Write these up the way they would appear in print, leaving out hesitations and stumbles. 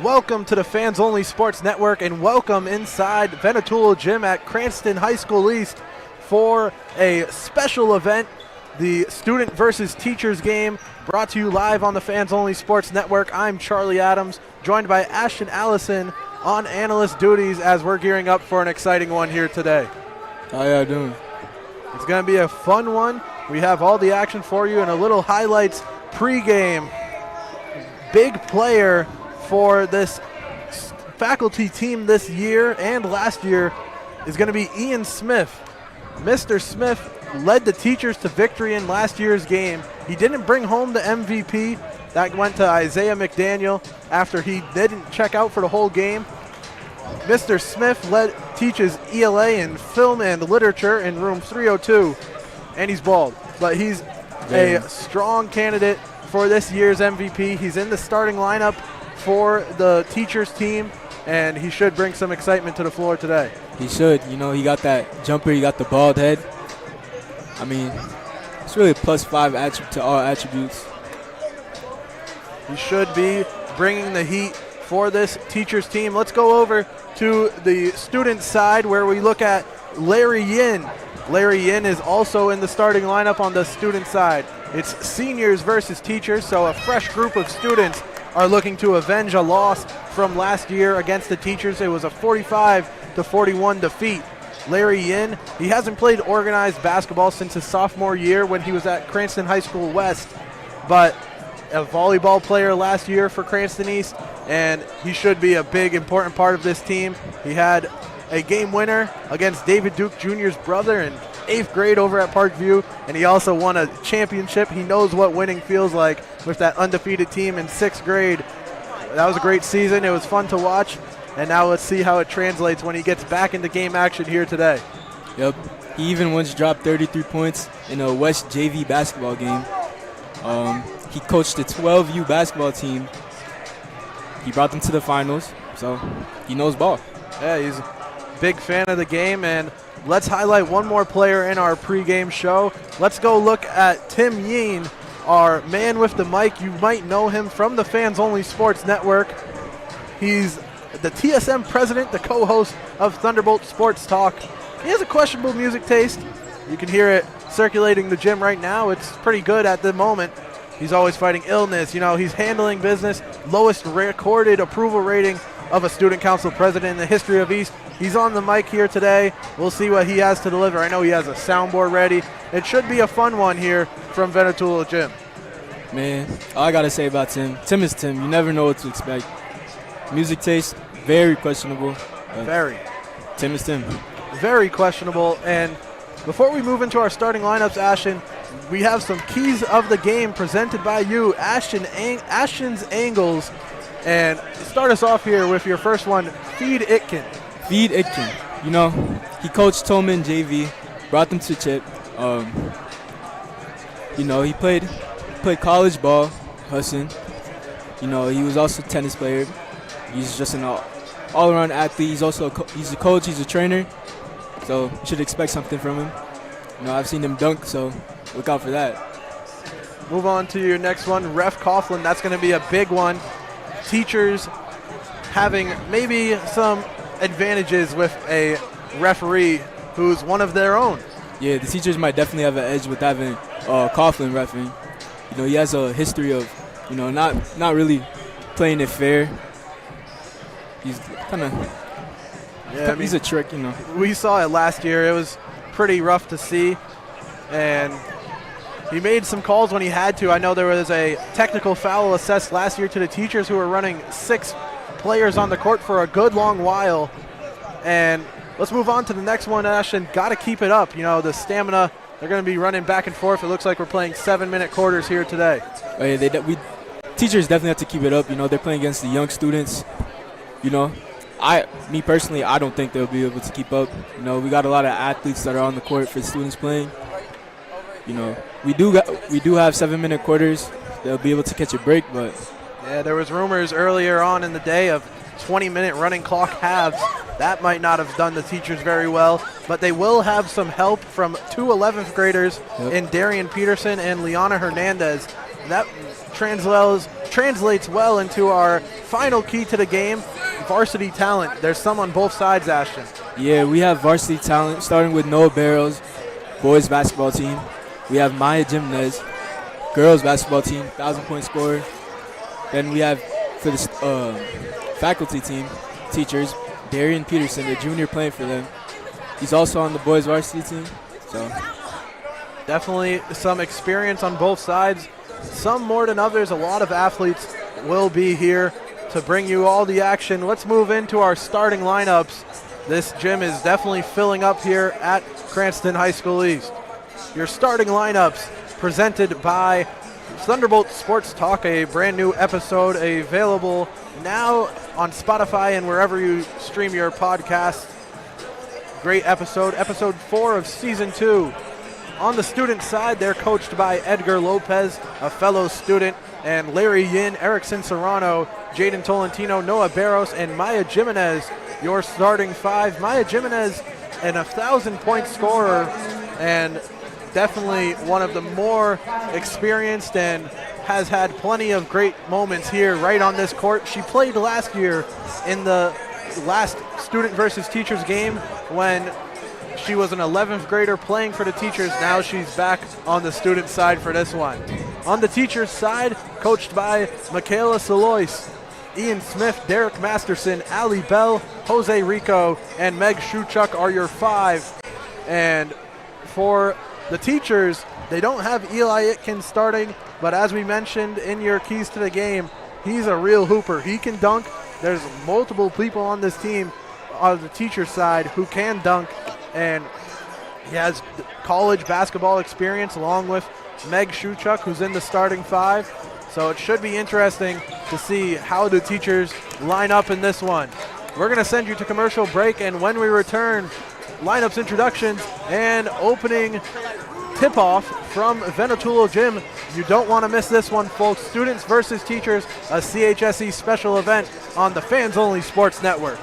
Welcome to the Fans Only Sports Network, and welcome inside Venatulo Gym at Cranston High School East for a special event, the Student versus Teachers game, brought to you live on the Fans Only Sports Network. I'm Charlie Adams, joined by Ashton Allison on analyst duties as we're gearing up for an exciting one here today. How y'all doing? It's going to be a fun one. We have all the action for you and a little highlights pregame. Big player for this faculty team this year and last year is going to be Ian Smith. Mr. Smith led the teachers to victory in last year's game. He didn't bring home the MVP. That went to Isaiah McDaniel after he didn't check out for the whole game. Mr. Smith teaches ELA in film and literature in room 302, and he's bald, but he's a strong candidate for this year's MVP. He's in the starting lineup for the teachers team, and he should bring some excitement to the floor today. He should. You know, he got that jumper, he got the bald head. I mean, it's really a +5 to all attributes. He should be bringing the heat for this teachers team. Let's go over to the student side where we look at Larry Yin. Larry Yin is also in the starting lineup on the student side. It's seniors versus teachers, so a fresh group of students are looking to avenge a loss from last year against the teachers. It was a 45-41 defeat. Larry Yin, he hasn't played organized basketball since his sophomore year when he was at Cranston High School West, but a volleyball player last year for Cranston East, and he should be a big, important part of this team. He had a game winner against David Duke Jr.'s brother in 8th grade over at Parkview, and he also won a championship. He knows what winning feels like with that undefeated team in 6th grade. That was a great season. It was fun to watch, and now let's see how it translates when he gets back into game action here today. Yep. He even once dropped 33 points in a West JV basketball game. He coached the 12U basketball team. He brought them to the finals, so he knows ball. Yeah, he's a big fan of the game, and let's highlight one more player in our pregame show. Let's go look at Tim Yeen, our man with the mic. You might know him from the Fans Only Sports Network. He's the TSM president, the co-host of Thunderbolt Sports Talk. He has a questionable music taste. You can hear it circulating the gym right now. It's pretty good at the moment. He's always fighting illness. You know, he's handling business. Lowest recorded approval rating of a student council president in the history of East. He's on the mic here today. We'll see what he has to deliver. I know he has a soundboard ready. It should be a fun one here from Venatulo Gym. Man, all I got to say about Tim is Tim. You never know what to expect. Music taste, very questionable. Very. Tim is Tim. Very questionable. And before we move into our starting lineups, Ashton, we have some keys of the game presented by you, Ashton's Angles. And start us off here with your first one, Feed Itkin. Feed Itkin. You know, he coached Tolman JV, brought them to Chip. You know, he played college ball, Hudson. You know, he was also a tennis player. He's just an all-around athlete. He's also he's a coach, he's a trainer. So you should expect something from him. You know, I've seen him dunk, so look out for that. Move on to your next one, Ref Coughlin. That's going to be a big one. Teachers having maybe some advantages with a referee who's one of their own. Yeah, the teachers might definitely have an edge with having Coughlin reffing. You know, he has a history of, you know, not really playing it fair. He's kind of, he's a trick, you know. We saw it last year. It was pretty rough to see, and he made some calls when he had to. I know there was a technical foul assessed last year to the teachers who were running 6 players on the court for a good long while. And let's move on to the next one, Ashton. Got to keep it up. You know, the stamina, they're going to be running back and forth. It looks like we're playing 7-minute quarters here today. Oh, yeah, teachers definitely have to keep it up. You know, they're playing against the young students. You know, me personally, I don't think they'll be able to keep up. You know, we got a lot of athletes that are on the court for students playing. You know, we do have 7-minute quarters. They'll be able to catch a break, but yeah, there was rumors earlier on in the day of 20-minute running clock halves. That might not have done the teachers very well, but they will have some help from 2 11th graders in Darian Peterson and Liana Hernandez. That translates translates well into our final key to the game, varsity talent. There's some on both sides, Ashton. Yeah, we have varsity talent, starting with Noah Barrows, boys basketball team. We have Maya Jimenez, girls basketball team, 1,000-point scorer. Then we have, for the faculty team, teachers, Darian Peterson, the junior playing for them. He's also on the boys varsity team. So definitely some experience on both sides. Some more than others. A lot of athletes will be here to bring you all the action. Let's move into our starting lineups. This gym is definitely filling up here at Cranston High School East. Your starting lineups presented by Thunderbolt Sports Talk, a brand new episode available now on Spotify and wherever you stream your podcast. Great episode 4 of season 2. On the student side, they're coached by Edgar Lopez, a fellow student, and Larry Yin, Erickson Serrano, Jaden Tolentino, Noah Barros, and Maya Jimenez, your starting 5. Maya Jimenez, an 1,000-point scorer, and definitely one of the more experienced and has had plenty of great moments here right on this court. She played last year in the last student versus teachers game when she was an 11th grader playing for the teachers. Now she's back on the student side for this one. On the teachers side, coached by Michaela Salois, Ian Smith, Derek Masterson, Ali Bell, Jose Rico, and Meg Shuchuk are your 5. And for the teachers, they don't have Eli Itkin starting, but as we mentioned in your keys to the game, he's a real hooper. He can dunk. There's multiple people on this team on the teacher side who can dunk, and he has college basketball experience along with Meg Shuchuk, who's in the starting 5. So it should be interesting to see how the teachers line up in this one. We're going to send you to commercial break, and when we return, lineups introductions and opening tip-off from Venatulo Gym. You don't want to miss this one, folks. Students versus teachers, a CHSE special event on the Fans Only Sports Network.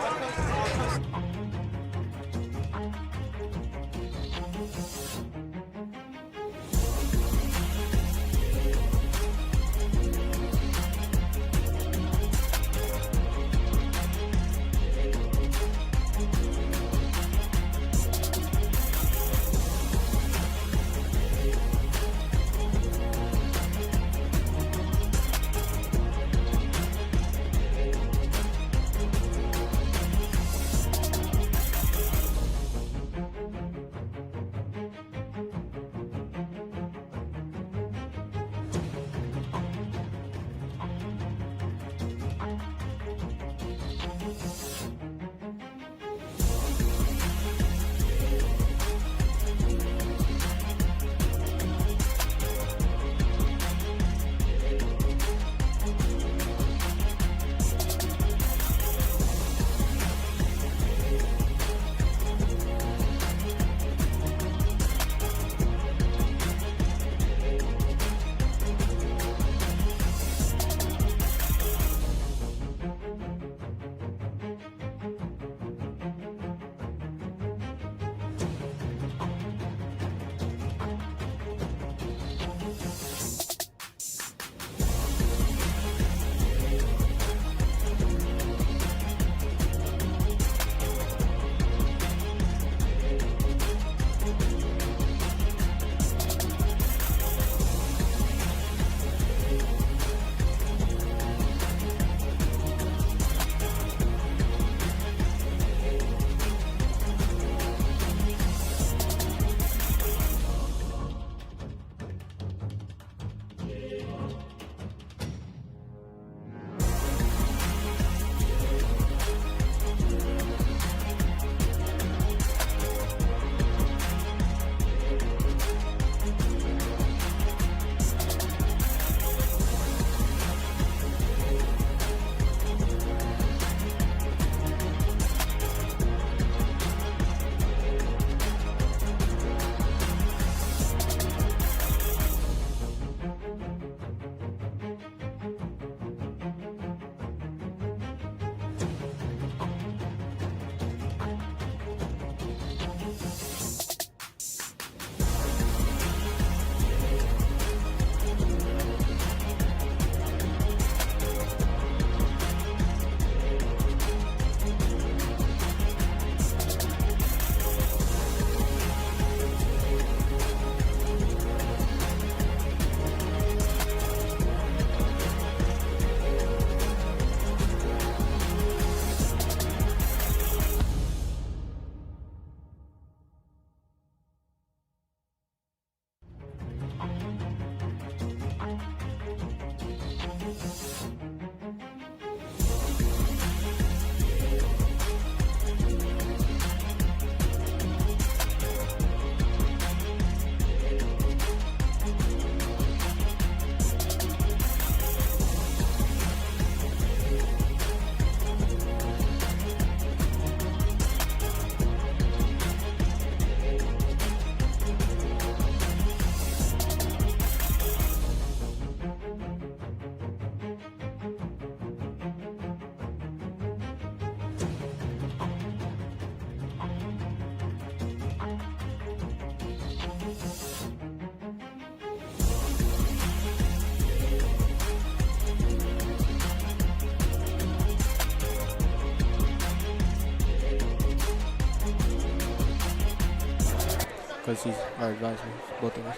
because he's our advisor, both of us.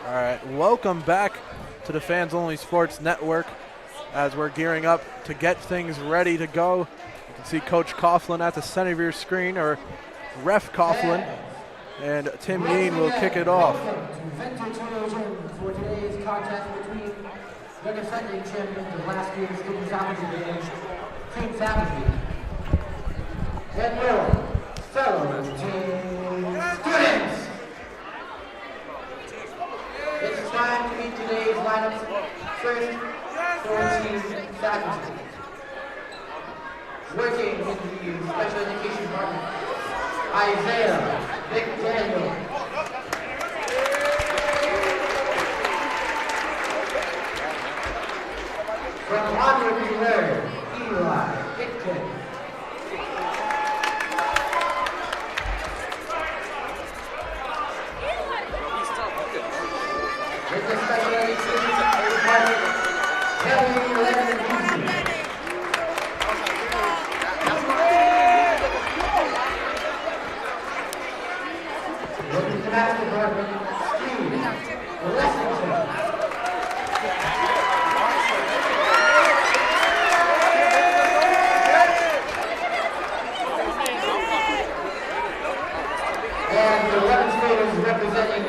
All right, welcome back to the Fans Only Sports Network as we're gearing up to get things ready to go. You can see Coach Coughlin at the center of your screen, or Ref Coughlin, and Tim Yeen will kick it off. For today's contest between the defending champions of last year's Student Soccer Game, Team Savage, and your fellow team students. It's time to meet today's lineups. First, for Team Faculty. Working in the special education department, Isaiah McDaniel. From Honorary Learner, Eli Hickton. With the special education department, Kelly Lennon. With the math department, Steve Lessington. And the demonstrators representing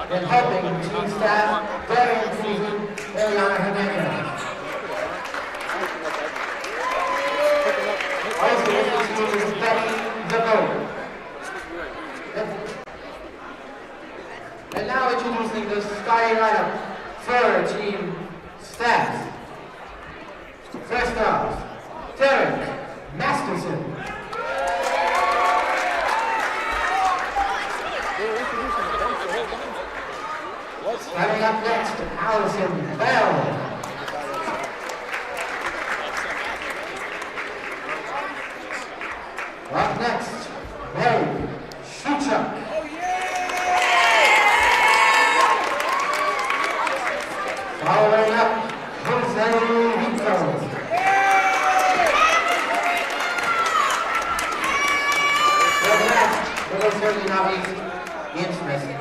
and helping team staff, Darian Susan, Eliana Hernandez. Also with the team is Betty DeVoe. And now introducing the starting lineup for team staff. First off, Derek Masterson. Coming up next, Allison Bell. Up next, Meg Schuchuk. Following up, Jose Rico. Up next, but certainly not least, the interesting.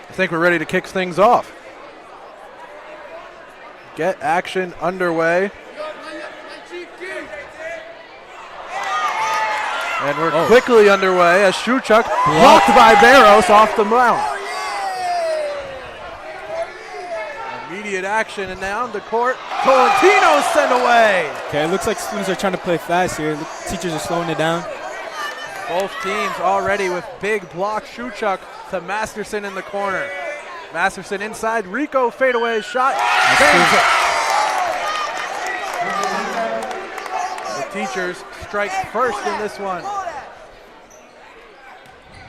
I think we're ready to kick things off. Get action underway. And we're quickly underway as Shuchuk blocked by Barros off the mount. Immediate action and down the court. Tolentino sent away. Okay, it looks like students are trying to play fast here. The teachers are slowing it down. Both teams already with big block. Shuchuk to Masterson in the corner. Masterson inside. Rico fadeaway shot. Bangs it. The teachers strike first in this one.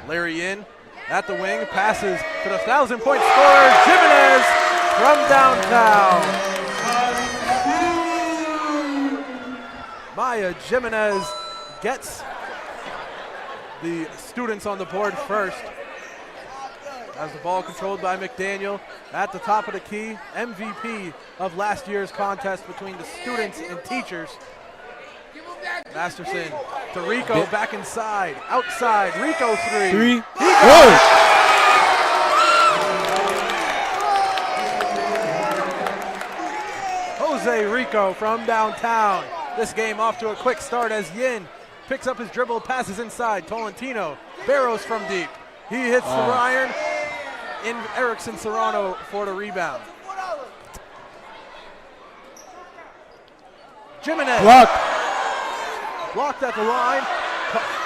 Larry Yin at the wing. Passes to the 1,000-point scorer, Jimenez from downtown. Maya Jimenez gets the students on the board first. As the ball controlled by McDaniel at the top of the key. MVP of last year's contest between the students and teachers. Masterson to Rico, back inside, outside, Rico three. Jose Rico from downtown. This game off to a quick start as Yin picks up his dribble, passes inside. Tolentino, Barros from deep. He hits the iron. In Erickson Serrano for the rebound. Jimenez. Blocked at the line.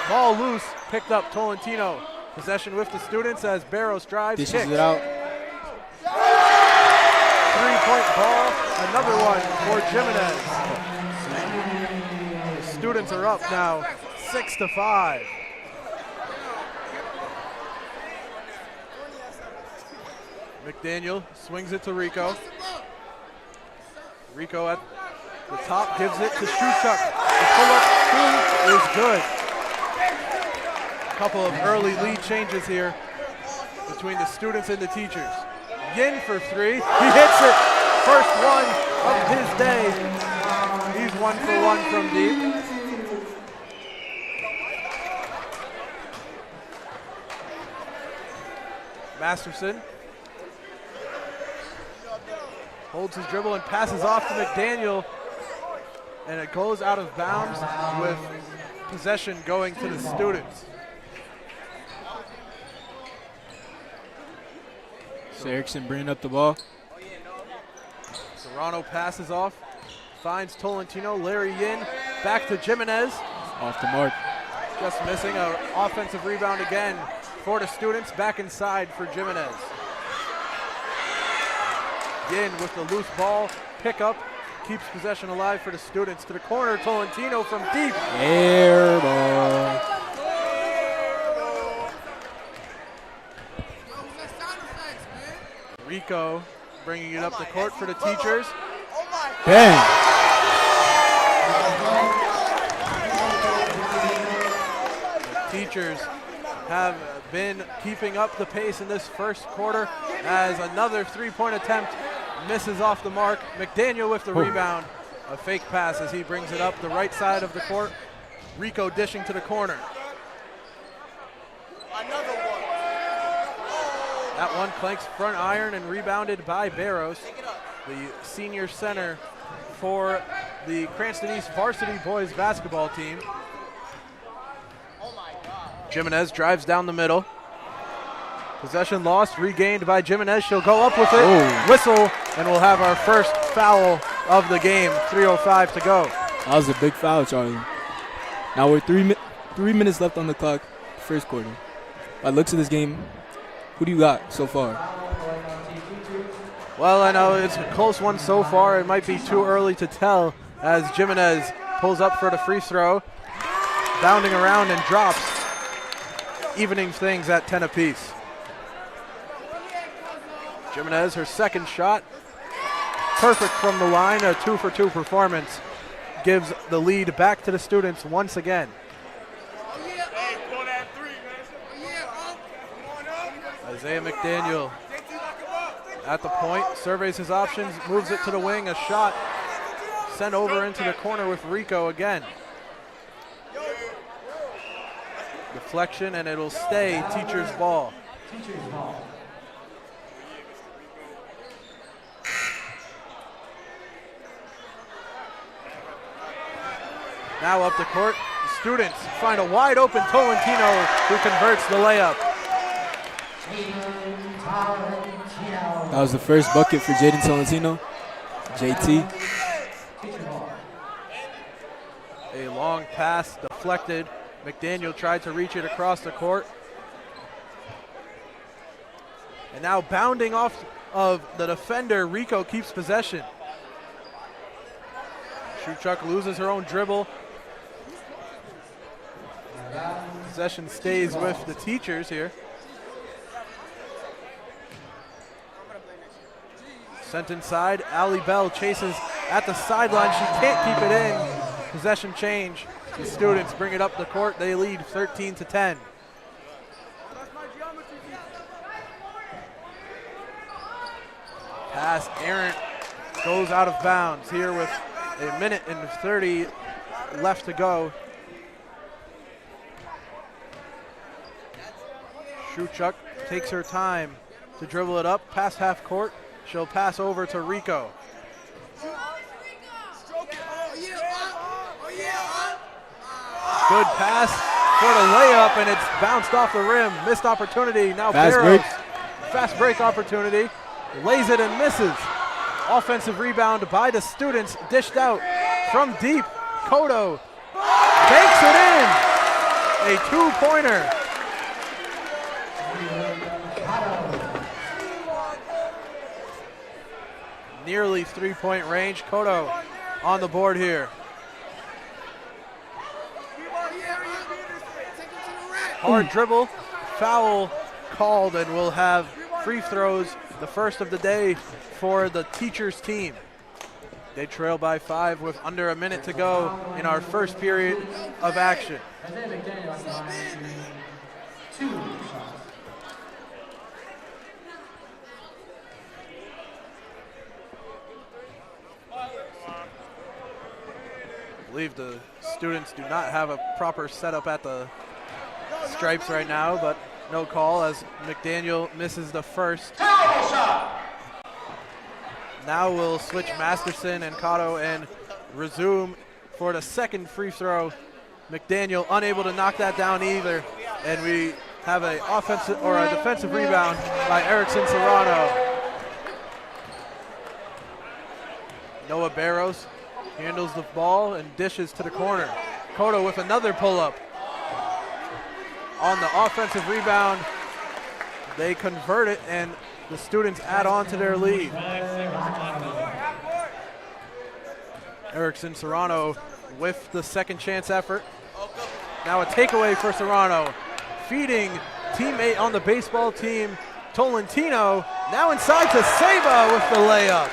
Ball loose. Picked up Tolentino. Possession with the students as Barros drives. Dishes it out. 3-point ball. Another one for Jimenez. The students are up now 6-5. McDaniel swings it to Rico. Rico at the top gives it to Shuchuk. The pull-up two is good. A couple of early lead changes here between the students and the teachers. Yin for three. He hits it. First one of his day. He's 1 for 1 from deep. Masterson holds his dribble and passes off to McDaniel, and it goes out of bounds with possession going to the students. So Erickson bringing up the ball. Serrano passes off, finds Tolentino. Larry Yin back to Jimenez. Off the mark. Just missing an offensive rebound again for the students. Back inside for Jimenez. Yin with the loose ball, pick up, keeps possession alive for the students. To the corner, Tolentino from deep. Air ball. Rico bringing it up the court for the teachers. Bang. The teachers have been keeping up the pace in this first quarter as another three-point attempt misses off the mark. McDaniel with the rebound. A fake pass as he brings it up the right side of the court. Rico dishing to the corner. That one clanks front iron and rebounded by Barros, the senior center for the Cranston East varsity boys basketball team. Jimenez drives down the middle. Possession lost, regained by Jimenez. She'll go up with it. Oh. Whistle, and we'll have our first foul of the game. 3:05 to go. That was a big foul, Charlie. Now we're 3 minutes left on the clock, first quarter. By the looks of this game, who do you got so far? Well, I know it's a close one so far. It might be too early to tell as Jimenez pulls up for the free throw, bounding around and drops, evening things at 10 apiece. Jimenez, her second shot, perfect from the line. A 2-for-2 performance gives the lead back to the students once again. Isaiah McDaniel at the point, surveys his options, moves it to the wing, a shot sent over into the corner with Rico again. Deflection, and it'll stay teacher's ball. Now up the court, the students find a wide open Tolentino who converts the layup. That was the first bucket for Jaden Tolentino. JT. A long pass deflected. McDaniel tried to reach it across the court. And now bounding off of the defender, Rico keeps possession. Shuchuk loses her own dribble. Possession stays with the teachers here. Sent inside, Allie Bell chases at the sideline. She can't keep it in. Possession change. The students bring it up the court. They lead 13-10. Pass errant goes out of bounds here with a minute and 30 left to go. Shuchuk takes her time to dribble it up past half court. She'll pass over to Rico. Good pass for the layup, and it's bounced off the rim. Missed opportunity. Now Barrows. Fast break opportunity. Lays it and misses. Offensive rebound by the students. Dished out from deep. Kodo banks it in. A two-pointer. Nearly three-point range. Kodo on the board here. Hard dribble, foul called, and we'll have free throws, the first of the day for the teachers team. They trail by 5 with under a minute to go in our first period of action. I believe the students do not have a proper setup at the stripes right now, but no call as McDaniel misses the first. Now we'll switch Masterson and Cotto and resume for the second free throw. McDaniel unable to knock that down either, and we have a offensive or a defensive rebound by Erickson Serrano. Noah Barrows handles the ball and dishes to the corner. Cotto with another pull-up. On the offensive rebound, they convert it, and the students add on to their lead. Erickson Serrano with the second chance effort. Now a takeaway for Serrano. Feeding teammate on the baseball team, Tolentino. Now inside to Saba with the layup.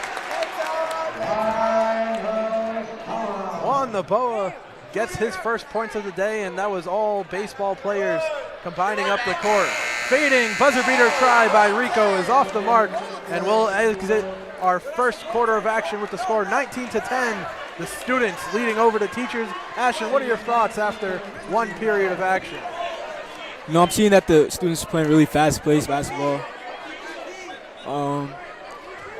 Juan Naboa gets his first points of the day, and that was all baseball players combining up the court. Fading buzzer beater try by Rico is off the mark, and we'll exit our first quarter of action with the score 19-10. The students leading over the teachers. Ashton, what are your thoughts after one period of action? You know, I'm seeing that the students are playing really fast-paced basketball. I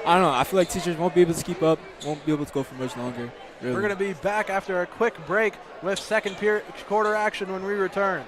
don't know. I feel like teachers won't be able to keep up, won't be able to go for much longer. Really. We're going to be back after a quick break with second quarter action when we return.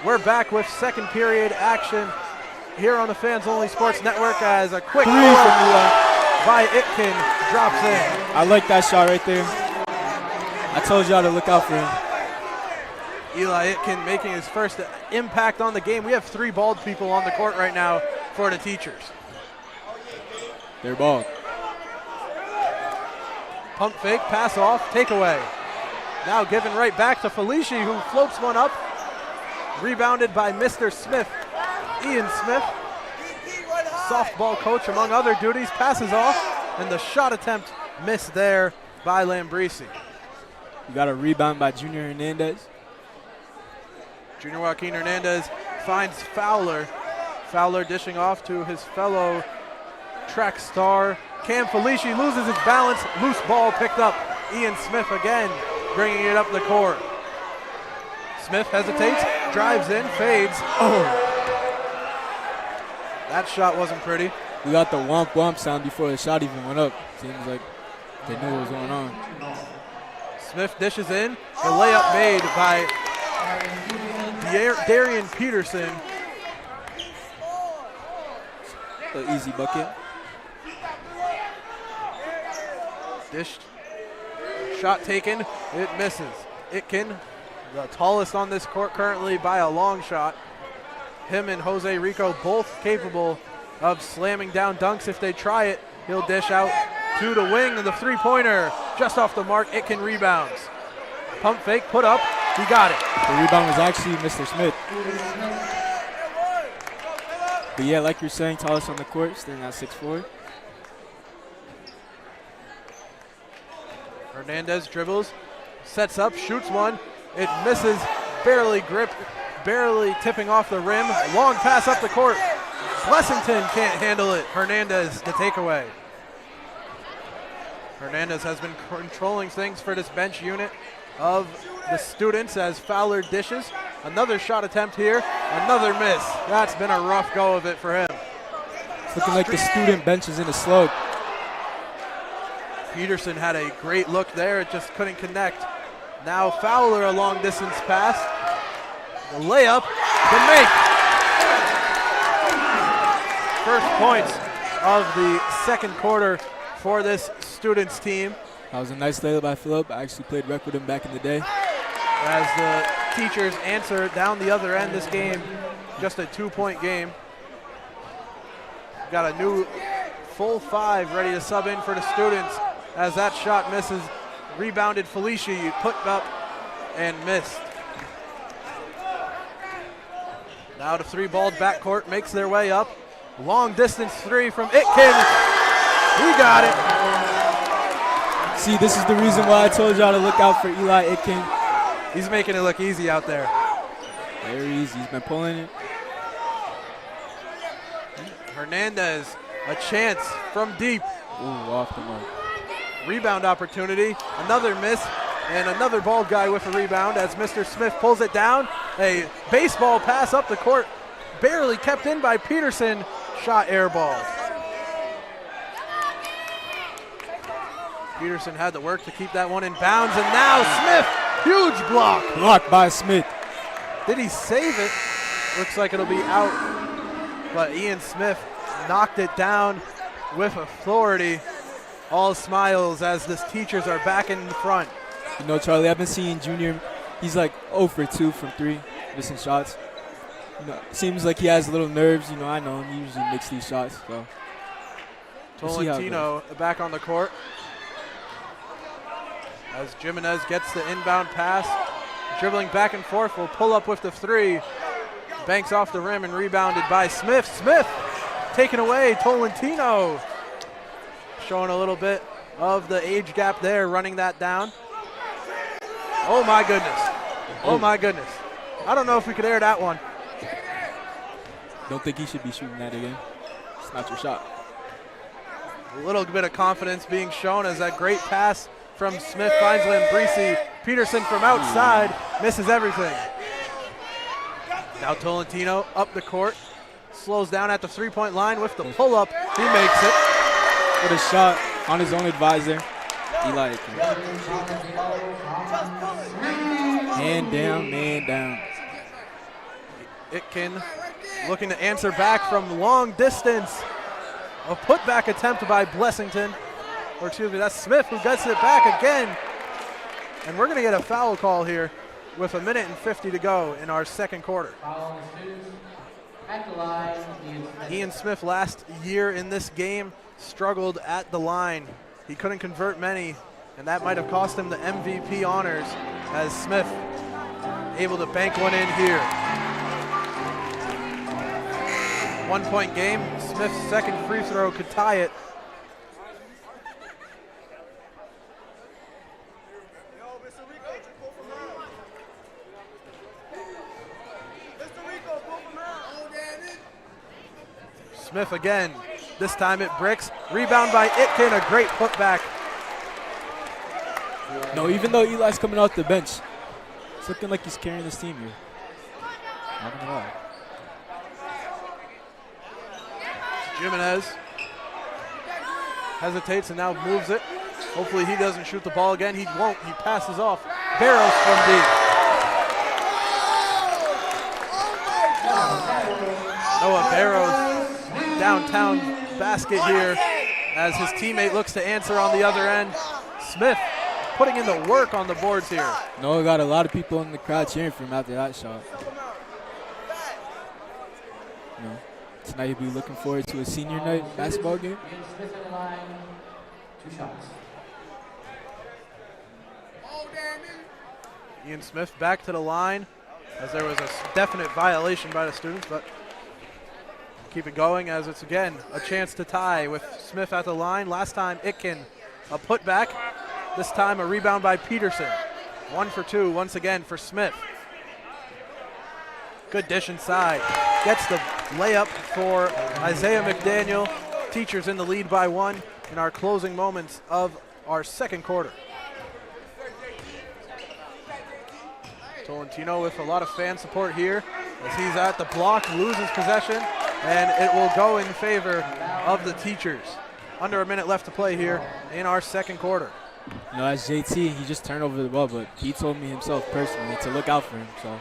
We're back with second period action here on the Fans Only Sports Network as a quick by Itkin drops in. I like that shot right there. I told y'all to look out for him. Eli Itkin making his first impact on the game. We have 3 bald people on the court right now for the teachers. They're bald. Pump fake, pass off, takeaway. Now given right back to Felici, who floats one up. Rebounded by Mr. Smith. Ian Smith, softball coach among other duties, passes off, and the shot attempt missed there by Lambrisi. We got a rebound by Junior Hernandez. Junior Joaquin Hernandez finds Fowler. Fowler dishing off to his fellow track star. Cam Felici loses his balance. Loose ball picked up. Ian Smith again bringing it up the court. Smith hesitates, drives in, fades. Oh! That shot wasn't pretty. We got the womp womp sound before the shot even went up. Seems like they knew what was going on. Smith dishes in. The layup made by Darian Peterson. An easy bucket. Dished. Shot taken. It misses. Itkin, the tallest on this court currently by a long shot. Him and Jose Rico both capable of slamming down dunks if they try it. He'll dish out to the wing, and the three-pointer just off the mark. Itkin rebounds. Pump fake, put up. He got it. The rebound was actually Mr. Smith. But yeah, like you're saying, tallest on the court, standing at 6'4". Hernandez dribbles, sets up, shoots one. It misses, barely grip, barely tipping off the rim. Long pass up the court. Blessington can't handle it. Hernandez, the takeaway. Hernandez has been controlling things for this bench unit of the students as Fowler dishes. Another shot attempt here, another miss. That's been a rough go of it for him. It's looking like the student bench is in a slug. Peterson had a great look there, it just couldn't connect. Now Fowler, a long distance pass. The layup to make. First points of the second quarter for this students team. That was a nice layup by Phillip. I actually played rec with him back in the day. As the teachers answer down the other end, this game just a 2-point game. Got a new full five ready to sub in for the students as that shot misses. Rebounded Felici, put up and missed. Now the three-balled backcourt makes their way up. Long distance three from Itkin. He got it. See, this is the reason why I told y'all to look out for Eli Itkin. He's making it look easy out there. Very easy. He's been pulling it. Hernandez, a chance from deep. Ooh, off the mark. Rebound opportunity, another miss, and another bald guy with a rebound as Mr. Smith pulls it down. A baseball pass up the court, barely kept in by Peterson, shot airball. Peterson had to work to keep that one in bounds, and now Smith, huge block. Blocked by Smith. Did he save it? Looks like it'll be out, but Ian Smith knocked it down with authority. All smiles as the teachers are back in front. You know, Charlie, I've been seeing Junior. He's like 0 for 2 from 3, missing shots. You know, seems like he has a little nerves. You know, I know him. He usually makes these shots. So Tolentino back on the court. As Jimenez gets the inbound pass, dribbling back and forth, will pull up with the three. Banks off the rim and rebounded by Smith. Smith taken away, Tolentino. Showing a little bit of the age gap there, running that down. Oh my goodness. Oh my goodness. I don't know if we could air that one. Don't think he should be shooting that again. It's not your shot. A little bit of confidence being shown as that great pass from Smith finds Lambrisi. Peterson from outside misses everything. Now Tolentino up the court, slows down at the three-point line with the pull-up. He makes it. What a shot on his own advisor. Eli Itkin. Man down, man down. Itkin looking to answer back from long distance. A putback attempt by Blessington. Or excuse me, that's Smith who gets it back again. And we're going to get a foul call here with 1:50 to go in our second quarter. Ian Smith last year in this game struggled at the line. He couldn't convert many, and that might have cost him the MVP honors as Smith able to bank one in here. 1-point game. Smith's second free throw could tie it. Smith again. This time it bricks. Rebound by Itkin. A great putback. No, even though Eli's coming off the bench, it's looking like he's carrying this team here. Not gonna lie. Jimenez hesitates and now moves it. Hopefully he doesn't shoot the ball again. He won't. He passes off. Barrows from deep. Noah Barrows downtown basket here as his teammate looks to answer on the other end. Smith putting in the work on the boards here. Noah got a lot of people in the crowd cheering for him after that shot. You know, tonight he'll be looking forward to a senior night basketball game. Smith on the line. 2 shots. Ian Smith back to the line as there was a definite violation by the students, but keep it going as it's again a chance to tie with Smith at the line. Last time Itkin a putback. This time a rebound by Peterson. 1 for 2 once again for Smith. Good dish inside. Gets the layup for Isaiah McDaniel. Teachers in the lead by 1 in our closing moments of our second quarter. Tolentino with a lot of fan support here as he's at the block, loses possession, and it will go in favor of the Teachers. Under a minute left to play here in our second quarter. You know, as JT, he just turned over the ball, but he told me himself personally to look out for him. So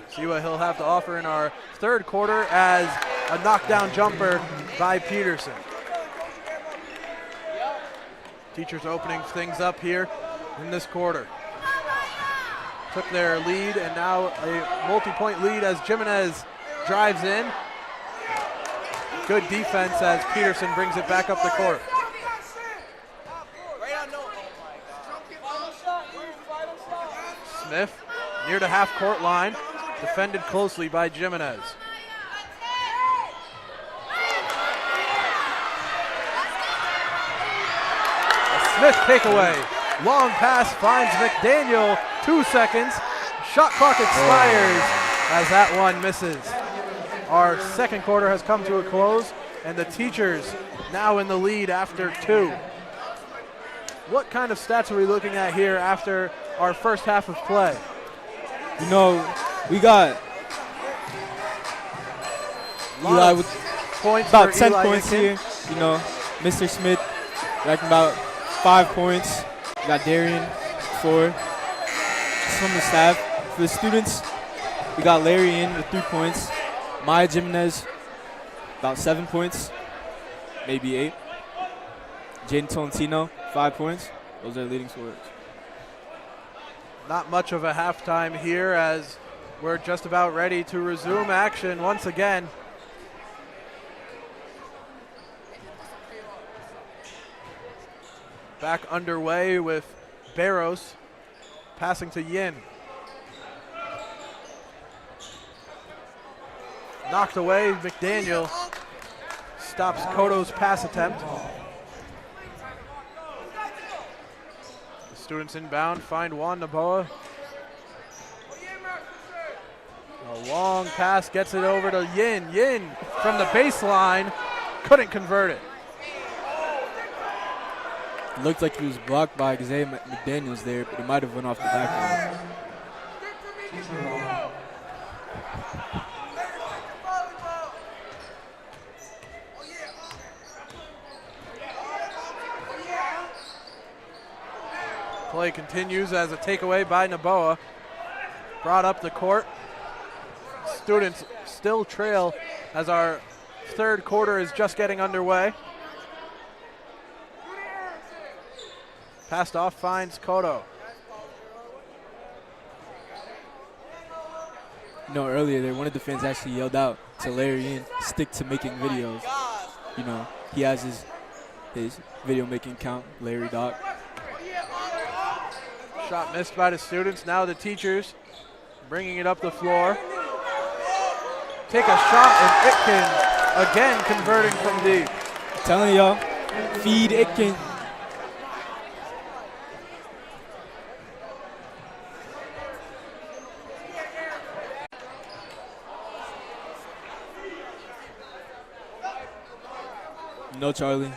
see what he'll have to offer in our third quarter as a knockdown jumper by Peterson. Teachers opening things up here in this quarter. Took their lead and now a multi-point lead as Jimenez drives in. Good defense as Peterson brings it back up the court. Smith near the half-court line, defended closely by Jimenez. A Smith takeaway. Long pass finds McDaniel. 2 seconds. Shot clock expires as that one misses. Our second quarter has come to a close, and the Teachers now in the lead after 2. What kind of stats are we looking at here after our first half of play? you know, we got Eli with points about for 10 Eli points Itkin. here. You know, Mr. Smith racking about 5 points. We got Darian 4. Just from the staff. For the students, we got Larry in with 3 points. Maya Jimenez, about 7 points, maybe 8. Jaden Tolentino, 5 points. Those are leading scorers. Not much of a halftime here as we're just about ready to resume action once again. Back underway with Barrows passing to Yin. Knocked away, McDaniel stops Koto's pass attempt. The students inbound, find Juan Naboa. A long pass gets it over to Yin. Yin from the baseline, couldn't convert it. It looked like he was blocked by Isaiah McDaniels there, but he might have went off the back line. Play continues as a takeaway by Naboa. Brought up the court. Students still trail as our third quarter is just getting underway. Passed off, finds Koto. You know, earlier there, one of the fans actually yelled out to Larry Ian, stick to making videos. You know, he has his video making account, Larry Doc. Shot missed by the students. Now the Teachers bringing it up the floor. take a shot, and Itkin again converting from deep. I'm telling y'all, feed Itkin. No, Charlie.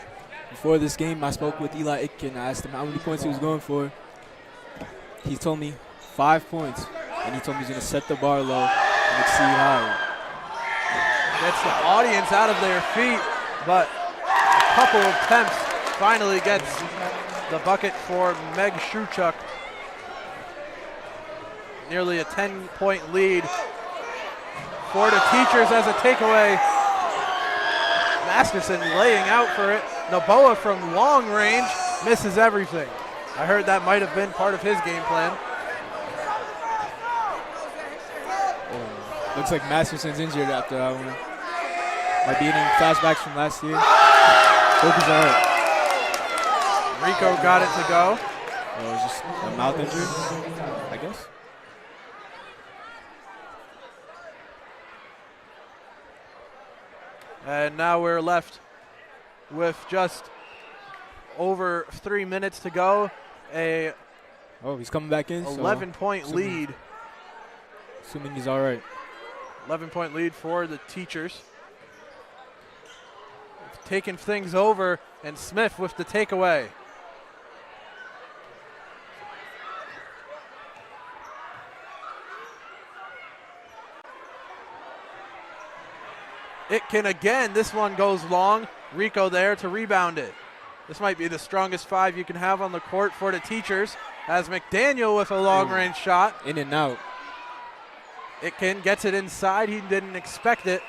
Before this game, I spoke with Eli Itkin. I asked him how many points he was going for. He told me 5 points, and he told me he's going to set the bar low and exceed higher. Gets the audience out of their feet, but a couple of attempts finally gets the bucket for Meg Shuchuk. Nearly a 10-point lead for the Teachers as a takeaway. Masterson laying out for it. Noboa from long range misses everything. I heard that might have been part of his game plan. Looks like Masterson's injured after that one. Might be getting flashbacks from last year. Hope he's all right. Rico got it to go. Oh, it was just a mouth injury, I guess. And now we're left with just over 3 minutes to go. Oh, he's coming back in. 11-point lead. Assuming he's all right. 11-point lead for the Teachers. Taking things over, and Smith with the takeaway. Itkin again, this one goes long. Rico there to rebound it. This might be the strongest 5 you can have on the court for the Teachers, as McDaniel with a long-range shot. In and out. Itkin gets it inside. He didn't expect it.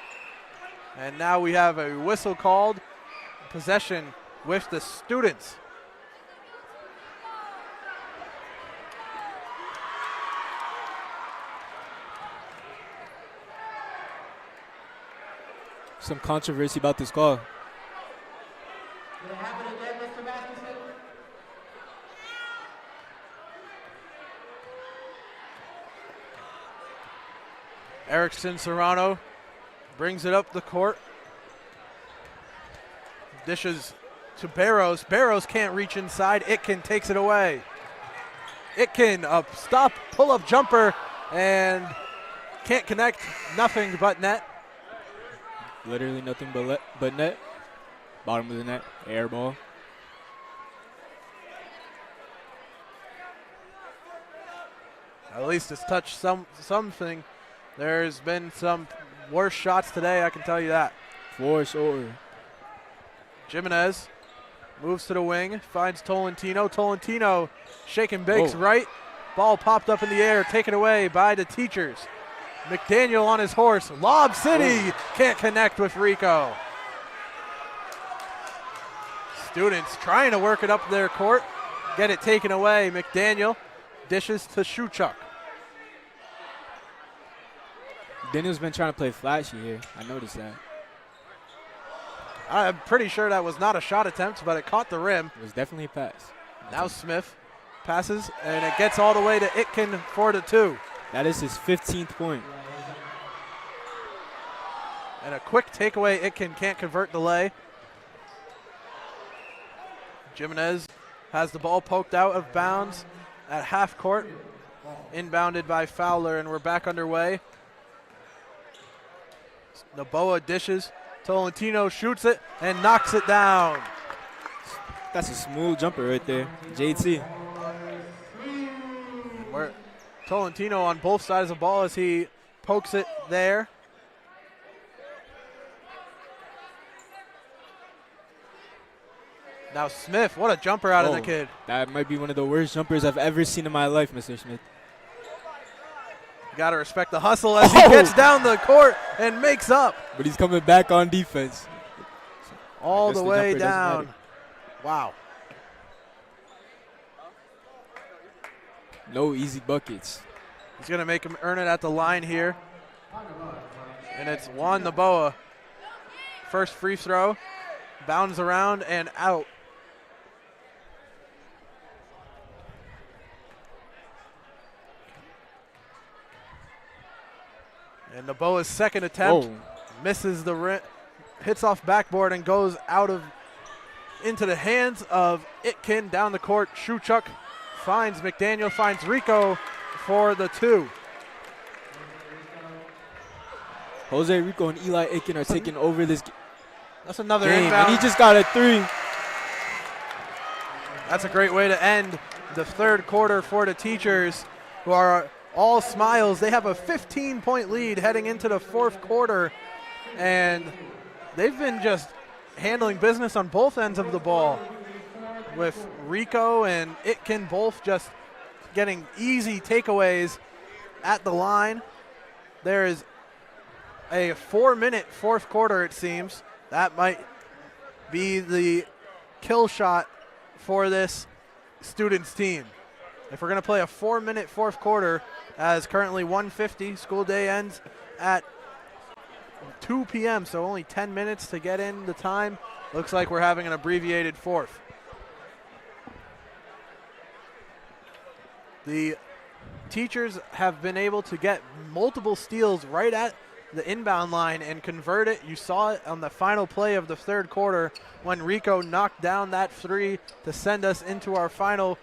And now we have a whistle called. Possession with the Students. Some controversy about this call. Did it happen again, Mr. Masterson? Erickson Serrano brings it up the court. Dishes to Barrows. Barrows can't reach inside. Itkin takes it away. Itkin, a stop, pull-up jumper, and can't connect. Nothing but net. Literally nothing but net. Bottom of the net, air ball. At least it's touched something. There's been some worse shots today, I can tell you that. For sure. Jimenez moves to the wing, finds Tolentino. Tolentino shaking Biggs right. Ball popped up in the air, taken away by the Teachers. McDaniel on his horse. Lob City can't connect with Rico. Students trying to work it up their court. Get it taken away. McDaniel dishes to Shuchuk. Daniel's been trying to play flashy here. I noticed that. I'm pretty sure that was not a shot attempt, but it caught the rim. It was definitely a pass. Now Smith passes, and it gets all the way to Itkin for the 2. That is his 15th point. And a quick takeaway. Itkin can't convert the lay. Jimenez has the ball poked out of bounds at half court. Inbounded by Fowler, and we're back underway. Noboa dishes. Tolentino shoots it and knocks it down. That's a smooth jumper right there. JT. Tolentino on both sides of the ball as he pokes it there. Now Smith, what a jumper out of the kid. That might be one of the worst jumpers I've ever seen in my life, Mr. Smith. You got to respect the hustle as he gets down the court and makes up. But he's coming back on defense. All the way down. Wow. No easy buckets. He's going to make him earn it at the line here. And it's Juan Noboa. First free throw. Bounds around and out. And Noboa's second attempt misses the rim, hits off backboard and goes into the hands of Itkin down the court. Shuchuk finds McDaniel, finds Rico for the 2. Jose Rico and Eli Itkin are taking over this That's another game, inbound. and he just got a 3. That's a great way to end the third quarter for the Teachers, who are all smiles. They have a 15-point lead heading into the fourth quarter, and they've been just handling business on both ends of the ball, with Rico and Itkin both just getting easy takeaways at the line. There is a 4-minute fourth quarter, it seems. That might be the kill shot for this students team. If we're going to play a 4-minute fourth quarter, as currently 1:50, school day ends at 2 p.m., so only 10 minutes to get in the time. Looks like we're having an abbreviated fourth. The Teachers have been able to get multiple steals right at the inbound line and convert it. You saw it on the final play of the third quarter when Rico knocked down that 3 to send us into our final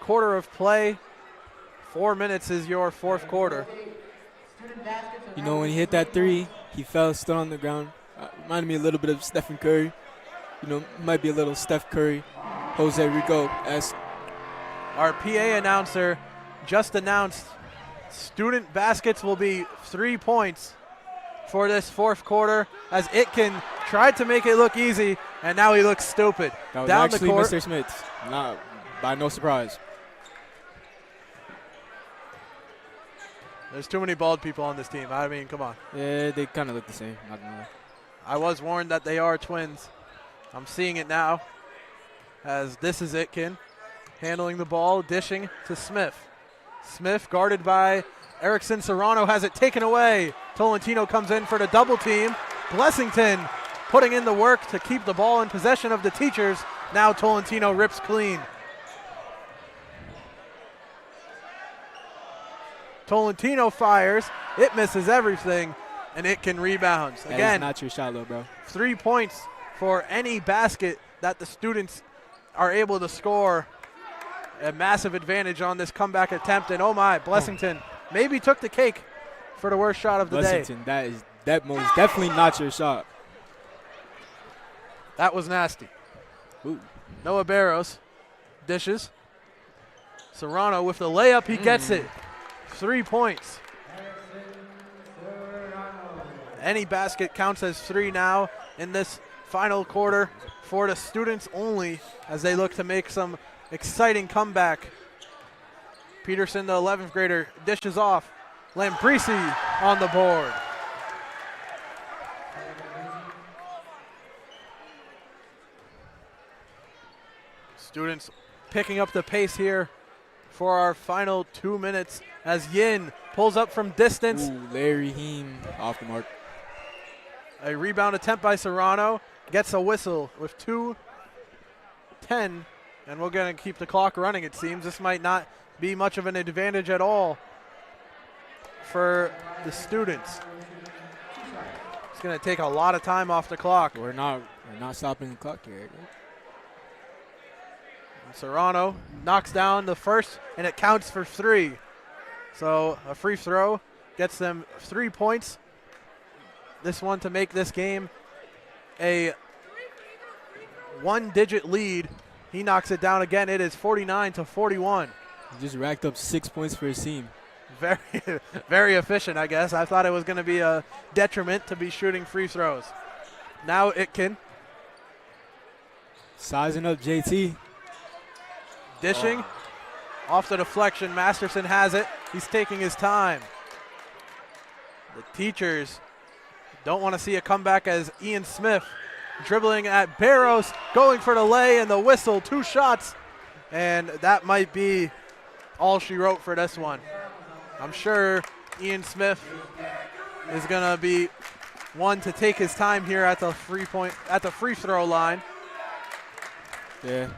quarter of play. 4 minutes is your fourth quarter. You know, when he hit that 3, he fell, stood on the ground. Reminded me a little bit of Stephen Curry. You know, might be a little Steph Curry, Jose Rico-esque. Our PA announcer just announced student baskets will be 3 points for this fourth quarter, as Itkin tried to make it look easy, and now he looks stupid. That was down actually the court. Mr. Smith. Not by no surprise. There's too many bald people on this team. I mean, come on. Yeah, they kind of look the same. Not gonna lie. I was warned that they are twins. I'm seeing it now, as this is Itkin handling the ball, dishing to Smith. Smith, guarded by Erickson. Serrano has it taken away. Tolentino comes in for the double team. Blessington putting in the work to keep the ball in possession of the Teachers. Now Tolentino rips clean. Tolentino fires. It misses everything, and Itkin rebounds. That Again, is not your shot, though, bro. 3 points for any basket that the students are able to score. A massive advantage on this comeback attempt, and oh my, Blessington maybe took the cake for the worst shot of the day. Blessington, that most definitely not your shot. That was nasty. Ooh. Noah Barros dishes. Serrano with the layup, he gets it. 3 points. Any basket counts as 3 now in this final quarter for the students only, as they look to make some exciting comeback. Peterson, the 11th grader, dishes off. Lambrisi on the board. Students picking up the pace here for our final 2 minutes as Yin pulls up from distance. Ooh, Larry Heem off the mark. A rebound attempt by Serrano. Gets a whistle with 2:10. And we're going to keep the clock running, it seems. This might not be much of an advantage at all for the students. It's going to take a lot of time off the clock. We're not stopping the clock here. And Serrano knocks down the first, and it counts for 3. So a free throw gets them 3 points. This one to make this game a 1-digit lead. He knocks it down again. It is 49-41. He just racked up 6 points for his team. Very, very efficient, I guess. I thought it was going to be a detriment to be shooting free throws. Now Itkin Sizing up JT. dishing. Off the deflection. Masterson has it. He's taking his time. The Teachers don't want to see a comeback as Ian Smith dribbling at Barros, going for the lay and the whistle. 2 shots, and that might be all she wrote for this one. I'm sure Ian Smith is going to be one to take his time here at the free throw line. Yeah,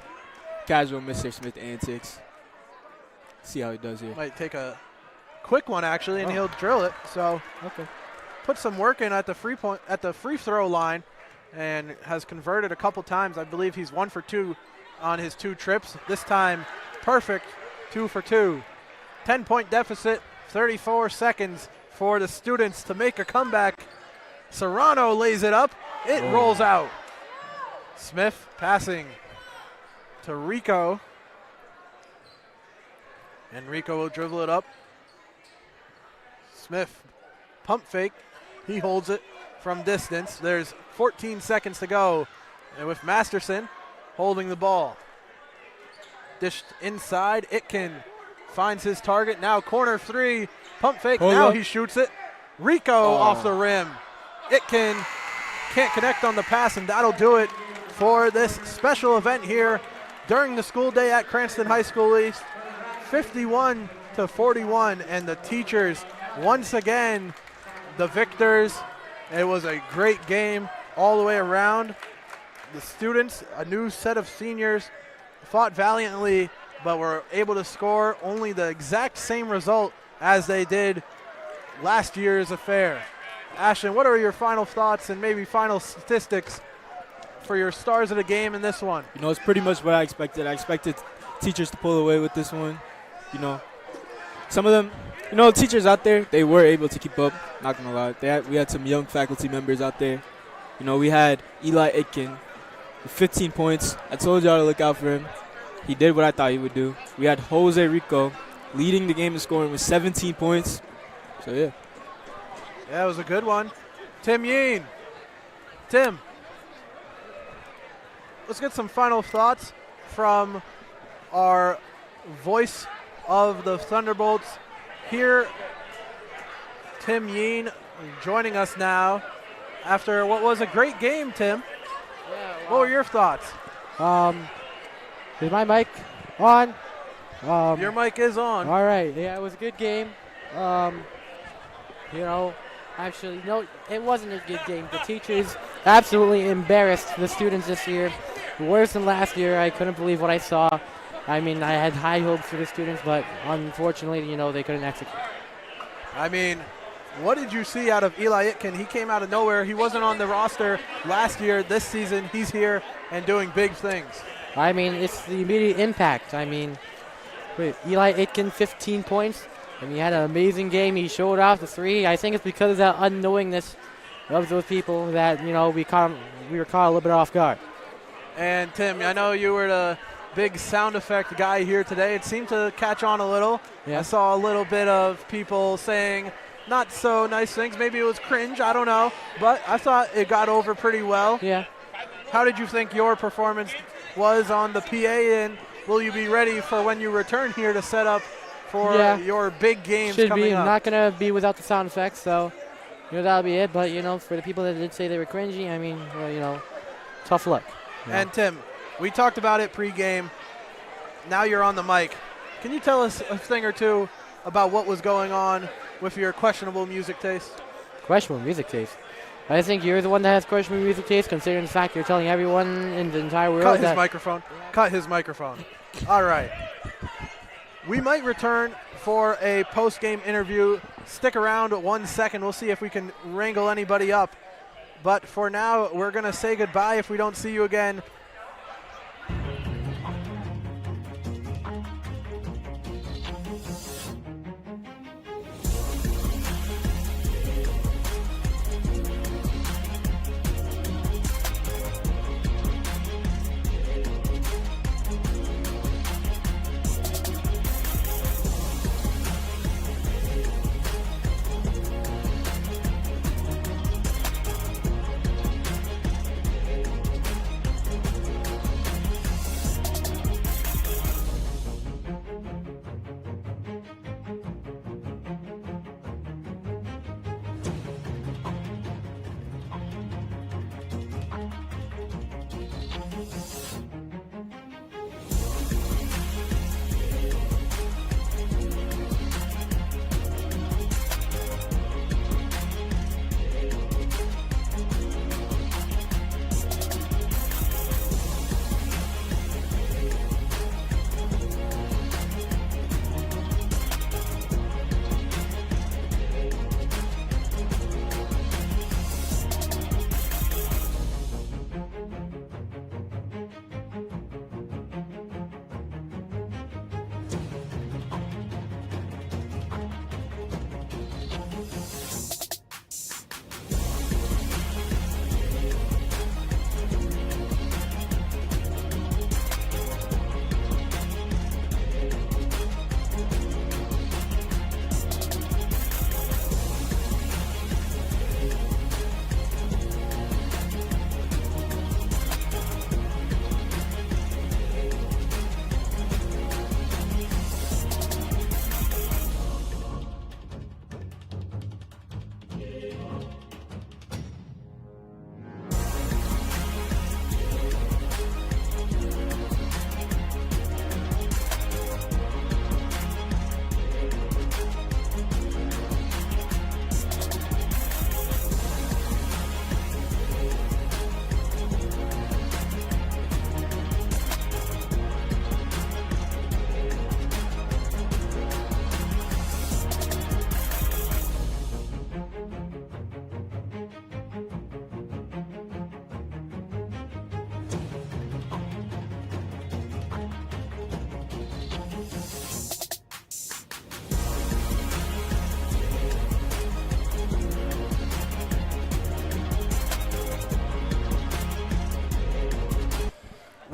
casual Mr. Smith antics. See how he does here. Might take a quick one actually, and he'll drill it. So Okay. put some work in at the free throw line and has converted a couple times. I believe he's 1 for 2 on his 2 trips. This time, perfect, 2 for 2. 10-point deficit, 34 seconds for the students to make a comeback. Serrano lays it up. It rolls out. Smith passing to Rico. And Rico will dribble it up. Smith, pump fake. He holds it from distance. There's 14 seconds to go. And with Masterson holding the ball. Dished inside. Itkin finds his target. Now corner 3. Pump fake. Now he shoots it. Rico off the rim. Itkin can't connect on the pass, and that'll do it for this special event here during the school day at Cranston High School East. 51-41, and the teachers once again the victors. It was a great game all the way around. The students, a new set of seniors, fought valiantly, but were able to score only the exact same result as they did last year's affair. Ashton, what are your final thoughts and maybe final statistics for your stars of the game in this one? You know, it's pretty much what I expected. I expected teachers to pull away with this one. You know, some of them, you know, teachers out there, they were able to keep up, not going to lie. We had some young faculty members out there. You know, we had Eli Itkin with 15 points. I told y'all to look out for him. He did what I thought he would do. We had Jose Rico leading the game in scoring with 17 points. So, yeah. Yeah, it was a good one. Tim Yeen. Tim, let's get some final thoughts from our voice of the Thunderbolts here. Tim Yeen joining us now after what was a great game, Tim. Yeah, what were your thoughts? Is my mic on? Your mic is on. All right. Yeah, it was a good game. You know, actually, no, it wasn't a good game. The teachers absolutely embarrassed the students this year. Worse than last year. I couldn't believe what I saw. I mean, I had high hopes for the students, but unfortunately, you know, they couldn't execute. I mean, what did you see out of Eli Itkin? He came out of nowhere. He wasn't on the roster last year. This season, he's here and doing big things. I mean, it's the immediate impact. I mean, Eli Itkin, 15 points. And he had an amazing game. He showed off the 3. I think it's because of that unknowingness of those people that, you know, we were caught a little bit off guard. And Tim, I know you were the big sound effect guy here today. It seemed to catch on a little. Yeah. I saw a little bit of people saying not so nice things. Maybe it was cringe. I don't know. But I thought it got over pretty well. Yeah. How did you think your performance was on the PA, and will you be ready for when you return here to set up for your big games coming up? Not going to be without the sound effects, so you know, that'll be it. But, you know, for the people that did say they were cringy, I mean, well, you know, tough luck. Yeah. And, Tim, we talked about it pregame. Now you're on the mic. Can you tell us a thing or two about what was going on with your questionable music taste? Questionable music taste? I think you're the one that has questionable music taste, considering the fact you're telling everyone in the entire world Cut his microphone. Cut his microphone. All right. We might return for a post-game interview. Stick around 1 second. We'll see if we can wrangle anybody up. But for now, we're going to say goodbye if we don't see you again.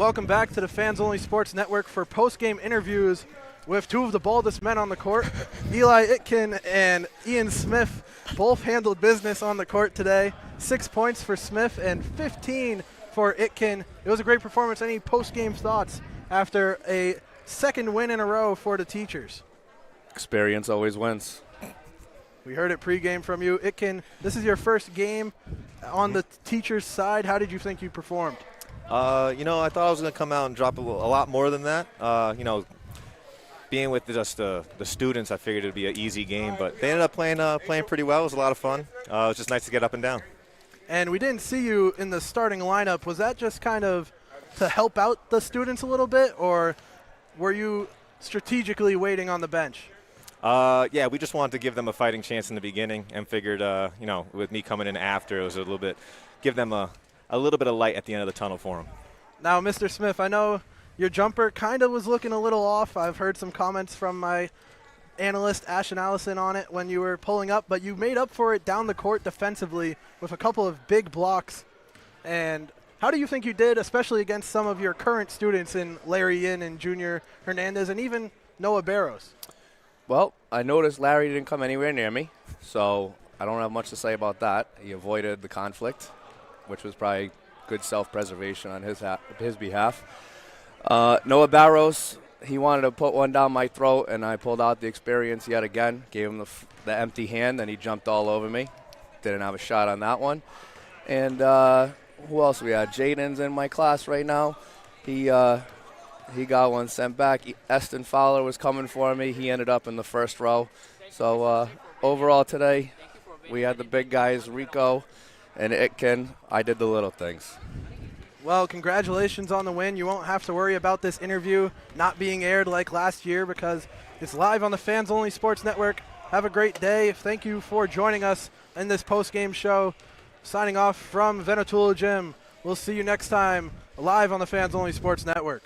Welcome back to the Fans Only Sports Network for post-game interviews with two of the baldest men on the court. Eli Itkin and Ian Smith both handled business on the court today. 6 points for Smith and 15 for Itkin. It was a great performance. Any post-game thoughts after a second win in a row for the Teachers? Experience always wins. We heard it pregame from you. Itkin, this is your first game on the Teachers side. How did you think you performed? I thought I was going to come out and drop a lot more than that. Being with just the students, I figured it would be an easy game, but they ended up playing pretty well. It was a lot of fun. It was just nice to get up and down. And we didn't see you in the starting lineup. Was that just kind of to help out the students a little bit, or were you strategically waiting on the bench? Yeah, we just wanted to give them a fighting chance in the beginning and figured, with me coming in after, it was give them a little bit of light at the end of the tunnel for them. Now, Mr. Smith, I know your jumper kind of was looking a little off. I've heard some comments from my analyst, Ashton Allison, on it when you were pulling up, but you made up for it down the court defensively with a couple of big blocks. And how do you think you did, especially against some of your current students in Larry Yin and Junior Hernandez and even Noah Barrows? Well, I noticed Larry didn't come anywhere near me, so I don't have much to say about that. He avoided the conflict, which was probably good self-preservation on his behalf. Noah Barrows, he wanted to put one down my throat, and I pulled out the experience yet again, gave him the empty hand, and he jumped all over me. Didn't have a shot on that one. And who else we had? Jaden's in my class right now. He got one sent back. Eston Fowler was coming for me. He ended up in the first row. So overall today, we had the big guys, Rico and Itkin. I did the little things. Well, congratulations on the win. You won't have to worry about this interview not being aired like last year because it's live on the Fans Only Sports Network. Have a great day. Thank you for joining us in this post-game show. Signing off from Venetula Gym. We'll see you next time live on the Fans Only Sports Network.